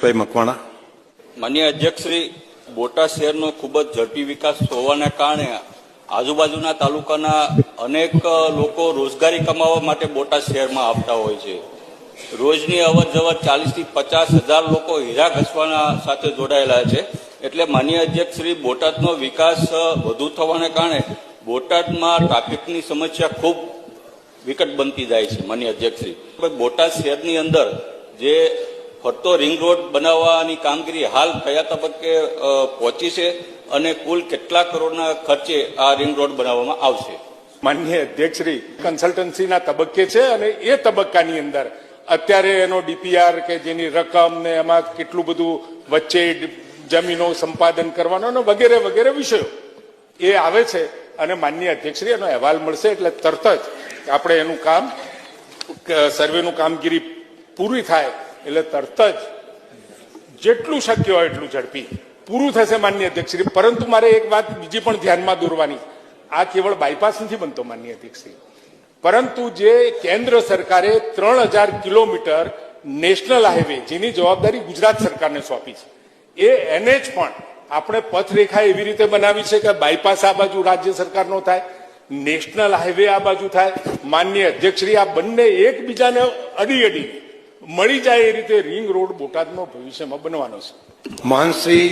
જયેશભાઈ મકવાણા. માનનીય અધ્યક્ષ શ્રી, બોટાદ શહેરનો ખૂબ જ ઝડપી વિકાસ હોવાના કારણે આજુબાજુના તાલુકાના અનેક લોકો રોજગારી કમાવા માટે બોટાદ શહેરમાં આવતા હોય છે. રોજની અવર જવર 40 થી 50 હજાર લોકો હીરા ઘસવાના સાથે જોડાયેલા છે. એટલે માનનીય અધ્યક્ષ શ્રી, બોટાદનો વિકાસ વધુ થવાને કારણે બોટાદમાં ટ્રાફિકની સમસ્યા ખૂબ વિકટ બનતી જાય છે. માનનીય અધ્યક્ષ શ્રી, બોટાદ શહેરની અંદર જે ફરતો રિંગ રોડ બનાવવાની કામગીરી હાલ કયા તબક્કે પહોંચી છે અને કુલ કેટલા કરોડના ખર્ચે આ રિંગ રોડ બનાવવામાં આવશે? માનનીય અધ્યક્ષશ્રી, કન્સલ્ટન્સીના તબક્કે છે અને એ તબક્કાની અંદર અત્યારે એનો ડીપીઆર કે જેની રકમ ને એમાં કેટલું બધું વચ્ચે જમીનો સંપાદન કરવાનો વગેરે વગેરે વિષયો એ આવે છે અને માનનીય અધ્યક્ષશ્રી એનો અહેવાલ મળશે એટલે તરત જ આપણે એનું કામ સર્વેનું કામગીરી પૂરી થાય એટલે તરત જ જેટલું શક્ય હોય એટલું ઝડપી પૂરું થશે માનનીય અધ્યક્ષશ્રી. પરંતુ મારે એક વાત બીજી પણ ધ્યાનમાં દોરવાની, આ કેવળ બાયપાસ નથી બનતો માનનીય અધ્યક્ષશ્રી, પરંતુ જે કેન્દ્ર સરકારે 3000 કિલોમીટર નેશનલ હાઈવે જેની જવાબદારી ગુજરાત સરકારને સોંપી છે એને જ પણ આપણે પથરેખા એવી રીતે બનાવી છે કે બાયપાસ આ બાજુ રાજ્ય સરકારનો થાય, નેશનલ હાઈવે આ બાજુ થાય. માનનીય અધ્યક્ષશ્રી, આ બંને એકબીજાને અડી મળી જાય એ રીતે રિંગ રોડ બોટાદનો ભવિષ્યમાં બનવાનો છે. મહંતશ્રી